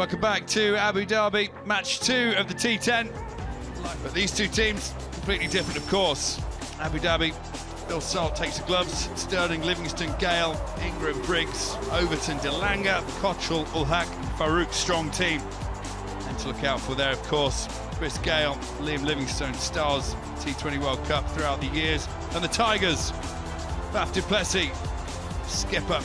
Welcome back to Abu Dhabi, match 2 of the T10. But these two teams, completely different, of course. Abu Dhabi, Phil Salt takes the gloves, Sterling, Livingston, Gale, Ingram, Briggs, Overton, Delanga, Cottrell, Ulhak, Farouk, strong team. And to look out for there, of course, Chris Gale, Liam Livingstone, stars T20 World Cup throughout the years. And the Tigers, Faf du Plessis, skipper,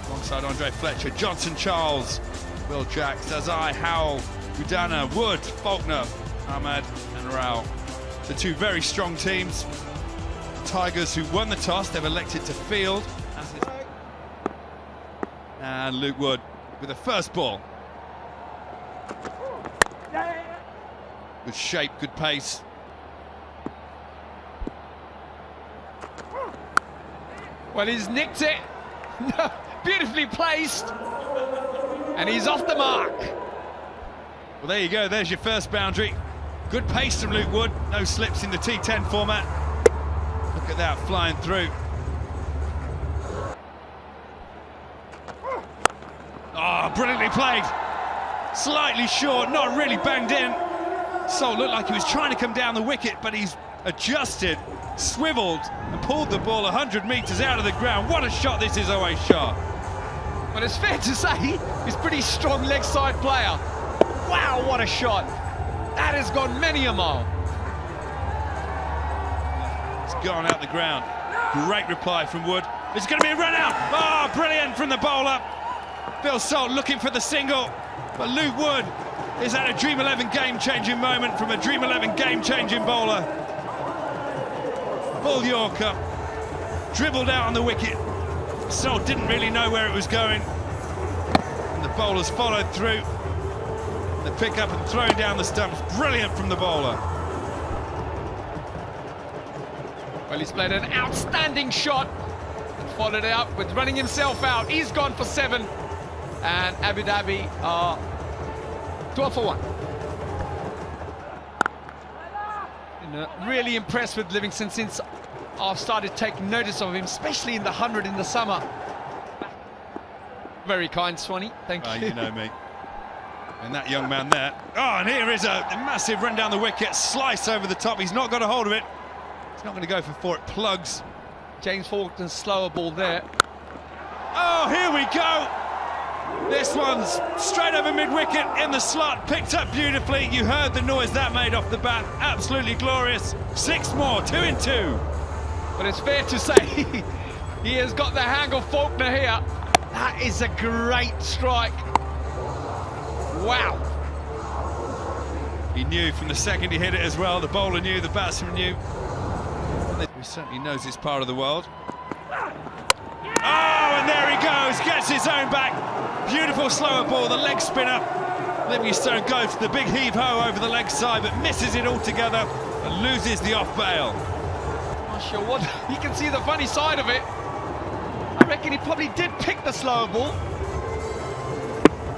alongside Andre Fletcher, Johnson Charles, Will Jacks, Dazai, Howell, Udana, Wood, Faulkner, Ahmad and Rao. So two very strong teams. Tigers, who won the toss, they've elected to field. And Luke Wood with the first ball. Good shape, good pace. Well, he's nicked it. Beautifully placed. And he's off the mark. Well, there you go. There's your first boundary. Good pace from Luke Wood. No slips in the T10 format. Look at that, flying through. Oh, brilliantly played. Slightly short, not really banged in. So looked like he was trying to come down the wicket, but he's adjusted, swiveled, and pulled the ball 100 metres out of the ground. What a shot this is, Owais Shah. Well, it's fair to say he's a pretty strong leg side player. Wow, what a shot. That has gone many a mile. It's gone out the ground. Great reply from Wood. It's going to be a run out. Oh, brilliant from the bowler. Phil Salt looking for the single, but Luke Wood is at a Dream 11 game-changing moment from a Dream 11 game-changing bowler. Full Yorker, dribbled out on the wicket. Salt didn't really know where it was going. And the bowlers followed through. The pick up and throwing down the stumps. Brilliant from the bowler. Well, he's played an outstanding shot and followed it up with running himself out. He's gone for 7. And Abu Dhabi are 12 for 1. Really impressed with Livingston since I've started taking notice of him, especially in the 100 in the summer. Very kind, Swanee. Thank you. You know me. And that young man there. Oh, and here is a massive run down the wicket, slice over the top. He's not got a hold of it. He's not going to go for 4. It plugs. James Faulkner's slower ball there. Oh, here we go. This one's straight over mid-wicket in the slot, picked up beautifully. You heard the noise that made off the bat. Absolutely glorious. 6 more, 2 in 2. But it's fair to say he has got the hang of Faulkner here. That is a great strike. Wow. He knew from the second he hit it as well. The bowler knew, the batsman knew. He certainly knows it's part of the world. Oh, and there he goes, gets his own back. Beautiful slower ball, the leg spinner. Livingstone goes for the big heave-ho over the leg side, but misses it altogether and loses the off bail. Not sure what, you can see the funny side of it. I reckon he probably did pick the slower ball.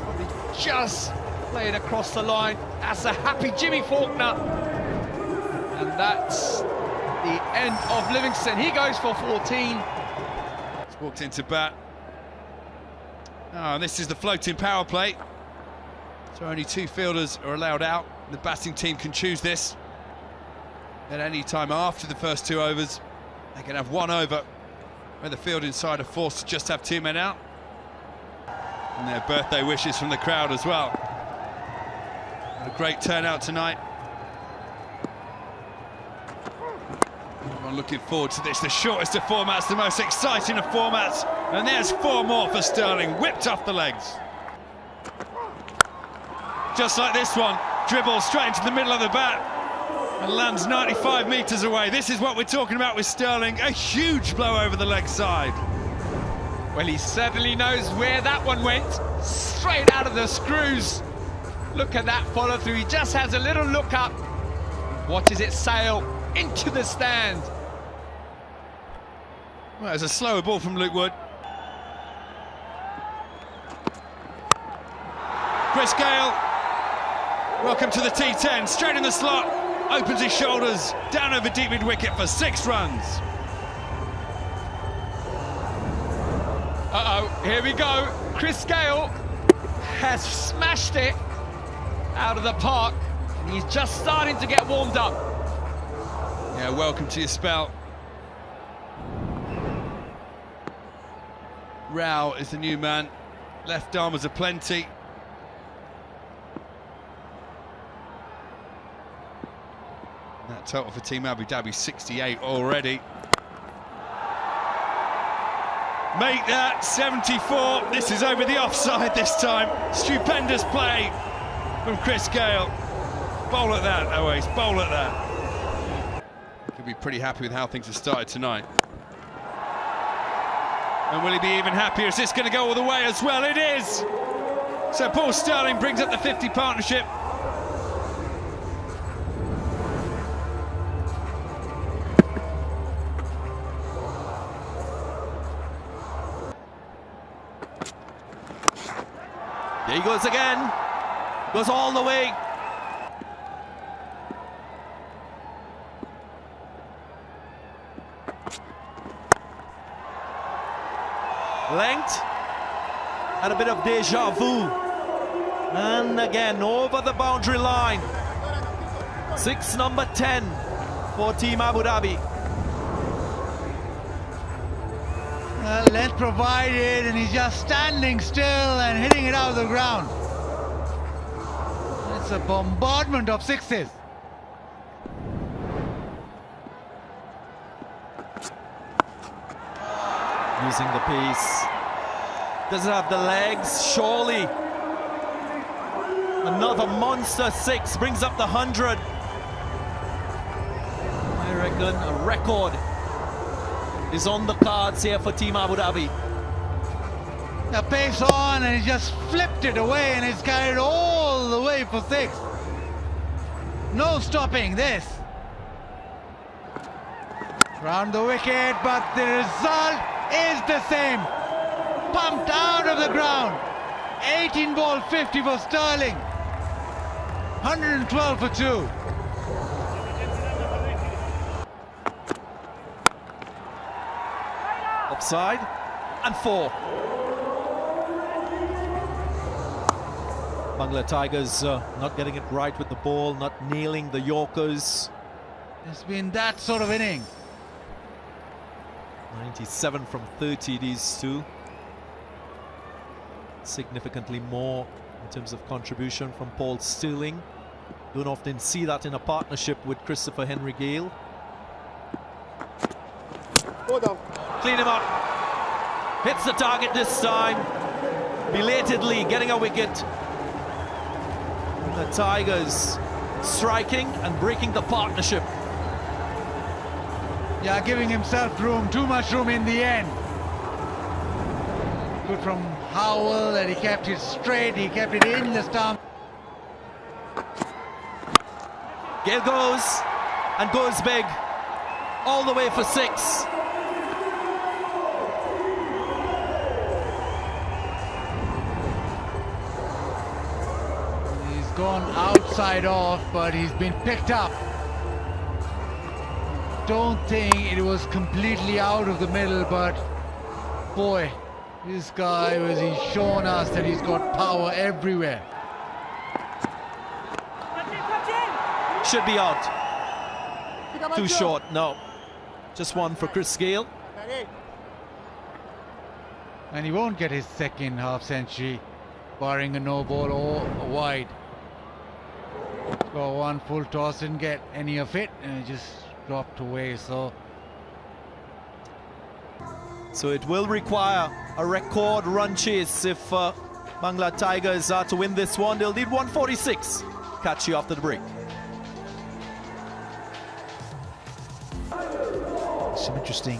Probably just played across the line. That's a happy Jimmy Faulkner. And that's the end of Livingston. He goes for 14. He's walked into bat. Oh, and this is the floating power play. So only 2 fielders are allowed out. The batting team can choose this at any time after the first 2 overs. They can have 1 over where the fielding side are forced to just have 2 men out. And their birthday wishes from the crowd as well. What a great turnout tonight. Everyone looking forward to this. The shortest of formats, the most exciting of formats. And there's 4 more for Sterling, whipped off the legs. Just like this one, dribbles straight into the middle of the bat and lands 95 metres away. This is what we're talking about with Sterling, a huge blow over the leg side. Well, he certainly knows where that one went, straight out of the screws. Look at that follow through, he just has a little look up, watches it sail into the stand. Well, it's a slower ball from Luke Wood. Chris Gale, welcome to the T10, straight in the slot, opens his shoulders, down over deep mid-wicket for 6 runs. Uh-oh, here we go. Chris Gale has smashed it. out of the park, and he's just starting to get warmed up. Yeah, welcome to your spell. Rao is the new man. Left armers are plenty. That total for Team Abu Dhabi, 68 already. Make that 74. This is over the offside this time. Stupendous play from Chris Gale. Bowl at that, Oasis, bowl at that. Could be pretty happy with how things have started tonight. And will he be even happier? Is this going to go all the way as well? It is! So Paul Sterling brings up the 50 partnership. There he goes again. Goes all the way. Length. And a bit of deja vu. And again, over the boundary line. Number 10 for Team Abu Dhabi. Length provided, and he's just standing still and hitting it out of the ground. It's a bombardment of sixes. Using the piece. Doesn't have the legs, surely. Another monster six, brings up the 100. I reckon a record is on the cards here for Team Abu Dhabi. The pace on, and he just flipped it away, and it's carried all the way for six. No stopping this. Round the wicket, but the result is the same. Pumped out of the ground. 18 ball 50 for Sterling. 112 for 2. Offside and 4. Bangla Tigers not getting it right with the ball, not nailing the Yorkers. It's been that sort of inning. 97 from 30, these two. Significantly more in terms of contribution from Paul Sterling. Don't often see that in a partnership with Christopher Henry Gale. Clean him up. Hits the target this time. Belatedly getting a wicket. The Tigers striking and breaking the partnership. Yeah, giving himself room, too much room in the end. Good from Howell, and he kept it straight, he kept it in the stump. Gale goes and goes big. All the way for 6. Gone outside off, but he's been picked up. Don't think it was completely out of the middle, but boy, this guy he's shown us that he's got power everywhere. Should be out. Too short, no. Just one for Chris Gale. And he won't get his second half century, barring a no ball or a wide. Got one full toss, didn't get any of it, and it just dropped away. So it will require a record run chase if Bangla Tigers are to win this one. They'll need 146. Catch you after the break. Some interesting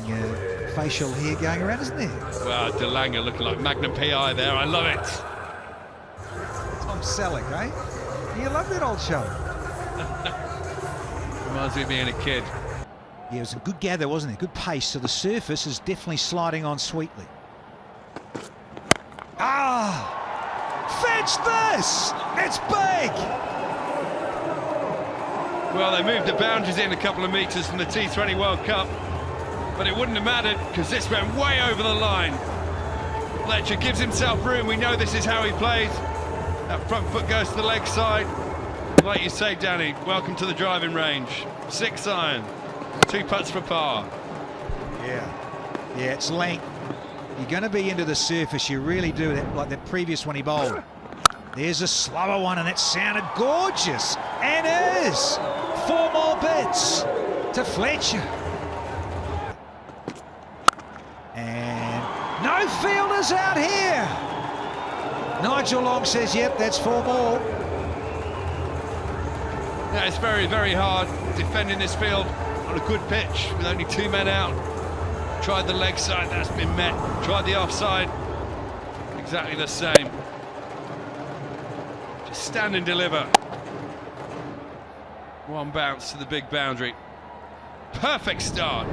facial hair going around, isn't there? Well, De Lange looking like Magnum PI there. I love it. Tom Selleck, eh? You love that old show. Reminds me of being a kid. Yeah, it was a good gather, wasn't it? Good pace. So the surface is definitely sliding on sweetly. Ah! Fetch this! It's big! Well, they moved the boundaries in a couple of metres from the T20 World Cup, but it wouldn't have mattered because this went way over the line. Fletcher gives himself room. We know this is how he plays. That front foot goes to the leg side. Like you say, Danny, welcome to the driving range. 6 iron, 2 putts for par. Yeah, it's length. You're going to be into the surface, you really do, like that previous one he bowled. There's a slower one, and it sounded gorgeous, and is. 4 more bits to Fletcher. And no fielders out here. Nigel Long says, yep, that's 4 more. Yeah, it's very, very hard defending this field on a good pitch with only 2 men out. Tried the leg side, that's been met. Tried the offside, exactly the same. Just stand and deliver. 1 bounce to the big boundary. Perfect start.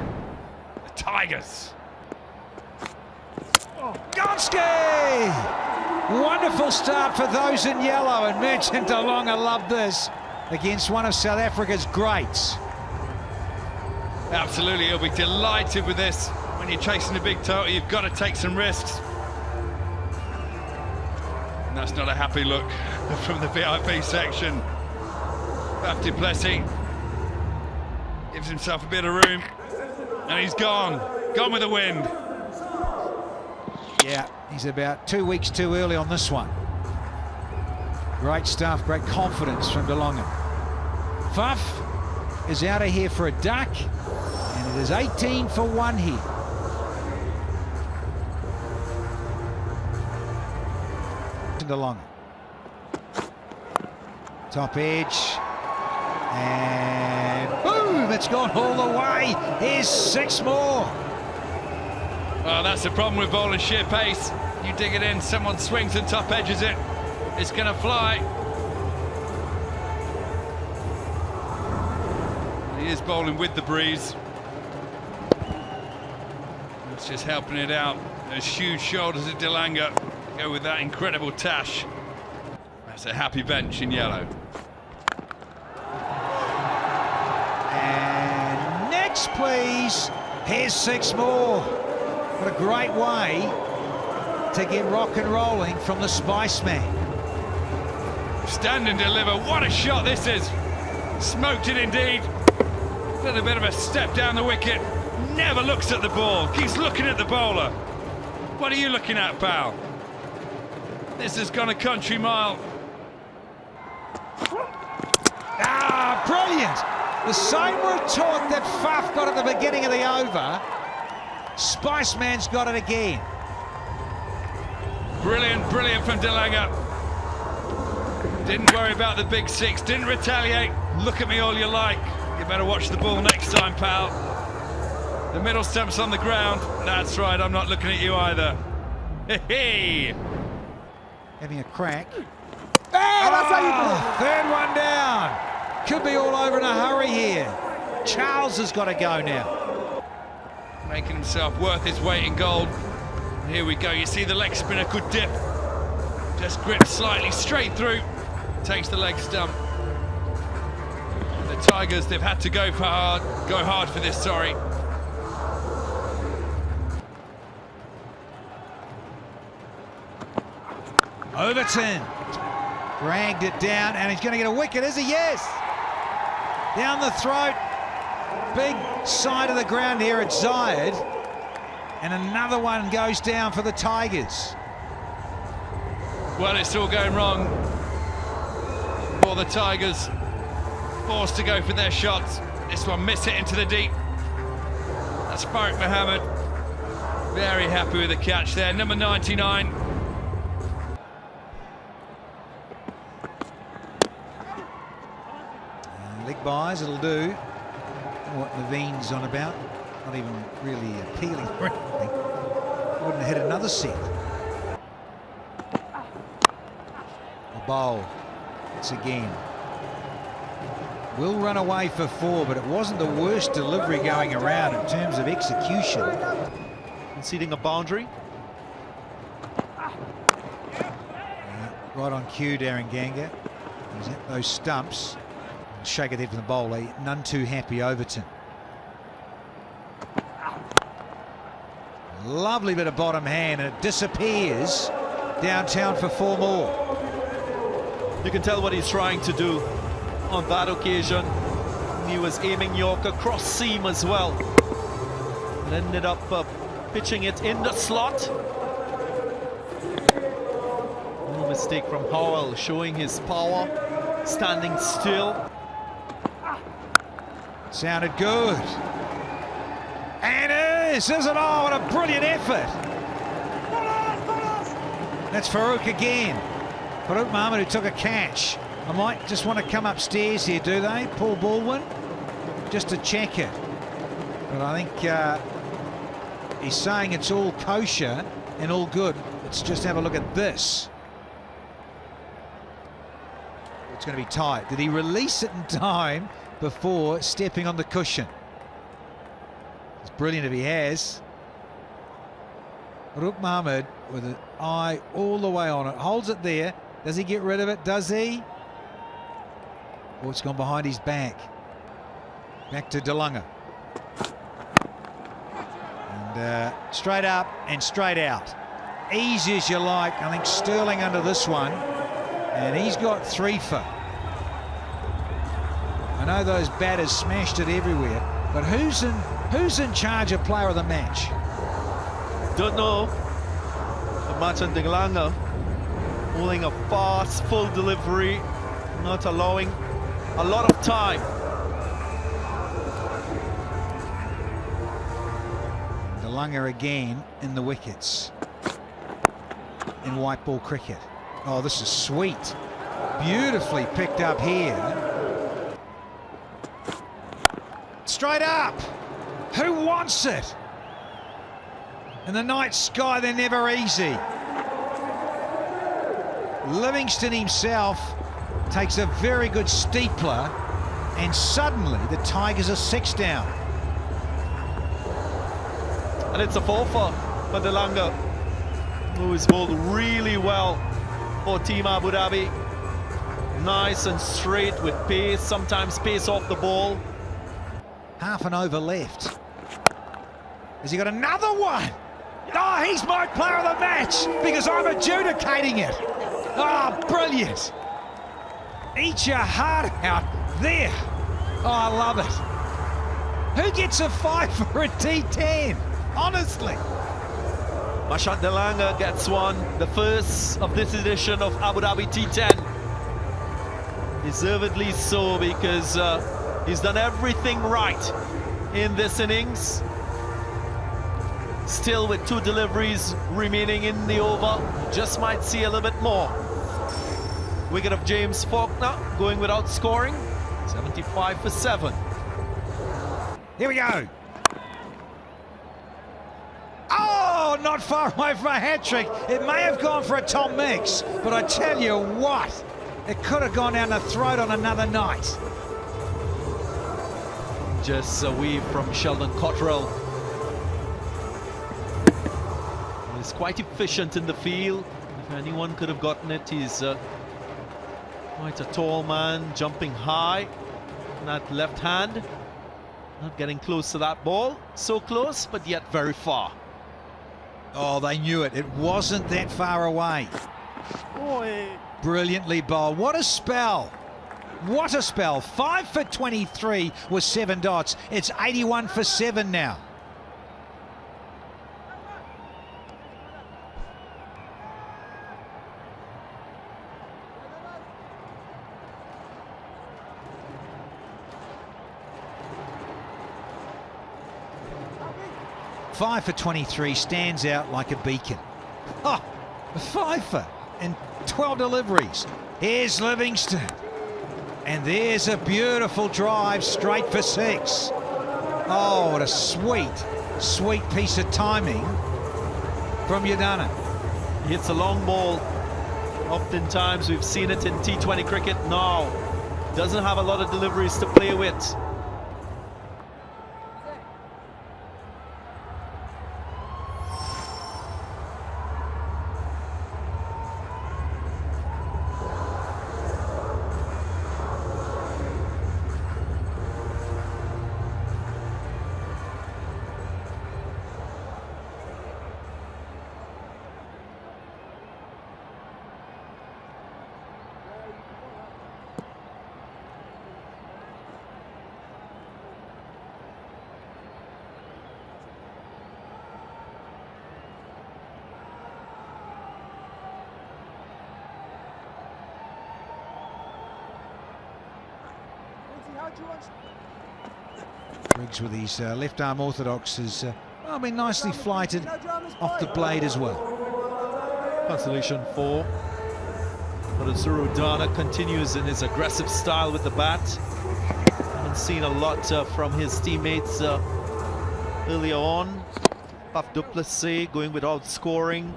The Tigers. Gonski! Wonderful start for those in yellow, and Merchant DeLonge loved this against one of South Africa's greats. Absolutely, he'll be delighted with this. When you're chasing a big total, you've got to take some risks. And that's not a happy look from the VIP section. Faf du Plessis gives himself a bit of room, and he's gone with the wind. Yeah, he's about 2 weeks too early on this one. Great stuff, great confidence from DeLonge. Faf is out of here for a duck, and it is 18 for 1 here. DeLonge. Top edge. And boom, it's gone all the way. Here's 6 more. Well, that's the problem with bowling sheer pace. You dig it in, someone swings and top edges it. It's going to fly. He is bowling with the breeze. That's just helping it out. Those huge shoulders of DeLonge go with that incredible tash. That's a happy bench in yellow. And next, please. Here's 6 more. What a great way to get rock and rolling from the Spiceman. Stand and deliver. What a shot this is. Smoked it indeed. A little bit of a step down the wicket. Never looks at the ball. Keeps looking at the bowler. What are you looking at, pal? This has gone a country mile. Ah, brilliant. The same route taught that Faf got at the beginning of the over. Spiceman's got it again. Brilliant, brilliant from DeLonge. Didn't worry about the big 6, didn't retaliate. Look at me all you like. You better watch the ball next time, pal. The middle stump's on the ground. That's right, I'm not looking at you either. Hey! Having a crack. That's how you do it. 3rd one down. Could be all over in a hurry here. Charles has got to go now. Making himself worth his weight in gold. And here we go, you see the leg spinner could dip. Just grips slightly straight through. Takes the leg stump. The Tigers, they've had to go hard for this, sorry. Overton dragged it down, and he's going to get a wicket, is he? Yes! Down the throat. Big side of the ground here at Zayed. And another one goes down for the Tigers. Well, it's all going wrong for the Tigers. Forced to go for their shots. This one miss it into the deep. That's Farouk Mohammed. Very happy with the catch there. Number 99. Leg buys, it'll do. What Naveen's on about. Not even really appealing or anything. Wouldn't have hit another set. A bowl. It's again. Will run away for 4, but it wasn't the worst delivery going around in terms of execution. Conceding a boundary. Right on cue, Darren Ganga. He's at those stumps. Shake it in from the bowler. None too happy, Overton. Lovely bit of bottom hand, and it disappears downtown for 4 more. You can tell what he's trying to do. on that occasion. He was aiming Yorker cross seam as well. And ended up pitching it in the slot. No mistake from Howell, showing his power, standing still. Sounded good. And is, isn't it? Oh, what a brilliant effort. That's Farouk again. Farouk Mohammed, who took a catch. I might just want to come upstairs here, do they? Paul Baldwin, just to check it. But I think he's saying it's all kosher and all good. Let's just have a look at this. It's going to be tight. Did he release it in time before stepping on the cushion? It's brilliant if he has. Farouk Mohammed with an eye all the way on it. Holds it there. Does he get rid of it? Does he? Oh, it's gone behind his back. Back to DeLunga. And straight up and straight out. Easy as you like. I think Sterling under this one. And he's got 3 for. I know those batters smashed it everywhere, but who's in charge of player of the match? Don't know. The match on DeLunga holding a fast, full delivery, not allowing a lot of time. DeLunga again in the wickets in white ball cricket. Oh, this is sweet. Beautifully picked up here. Straight up. Who wants it? In the night sky, they're never easy. Livingston himself takes a very good steepler, and suddenly the Tigers are 6 down. And it's a 4 for DeLunga, who is bowled really well for Team Abu Dhabi. Nice and straight with pace, sometimes pace off the ball. Half an over left. Has he got another one? Oh, he's my player of the match because I'm adjudicating it. Oh, brilliant. Eat your heart out there. Oh, I love it. Who gets a 5 for a T10? Honestly. Mashad DeLunga gets one, the first of this edition of Abu Dhabi T10. Deservedly so, because he's done everything right in this innings. Still with 2 deliveries remaining in the over. Just might see a little bit more. Wicket of James Faulkner going without scoring. 75 for 7. Here we go. Oh, not far away from a hat-trick. It may have gone for a Tom Mix, but I tell you what, it could have gone down the throat on another night. Just away from Sheldon Cottrell. He's quite efficient in the field. If anyone could have gotten it, he's quite a tall man, jumping high on that left hand. Not getting close to that ball. So close, but yet very far. Oh, they knew it. It wasn't that far away. Boy. Brilliantly bowled. What a spell. What a spell. 5 for 23 with 7 dots. It's 81 for 7 now. Five for 23 stands out like a beacon. Oh, a 5 for and 12 deliveries. Here's Livingston. And there's a beautiful drive straight for 6. Oh, what a sweet, sweet piece of timing from Yadana. He hits a long ball. Oftentimes we've seen it in T20 cricket. Now doesn't have a lot of deliveries to play with. Briggs with his left arm orthodox has been nicely flighted off the blade as well. Consolation 4. But Azuru Dana continues in his aggressive style with the bat. Haven't seen a lot from his teammates earlier on. Puff Duplessis going without scoring.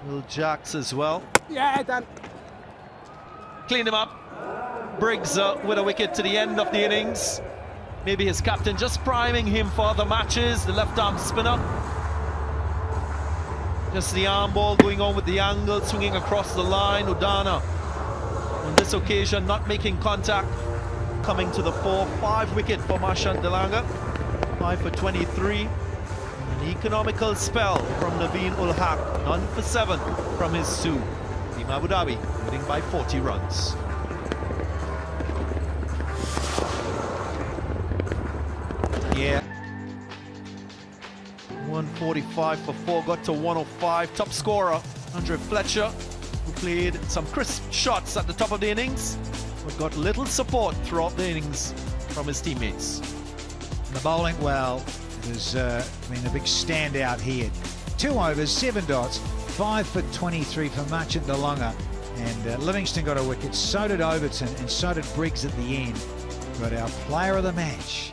Will Jacks as well. Yeah, done. Clean him up. Briggs with a wicket to the end of the innings. Maybe his captain just priming him for the matches. The left arm spinner. Just the arm ball going on with the angle, swinging across the line. Udana on this occasion not making contact. Coming to the fore. 5 wicket for Marchant de Lange. 5 for 23. An economical spell from Naveen ul Haq. None for 7 from his 2. Team Abu Dhabi winning by 40 runs. Yeah. 145 for 4, got to 105. Top scorer, Andre Fletcher, who played some crisp shots at the top of the innings, but got little support throughout the innings from his teammates. And the bowling, well, there's been a big standout here. 2 overs, 7 dots, 5 for 23 for Marchant de Lange. And Livingston got a wicket, so did Overton, and so did Briggs at the end. But our player of the match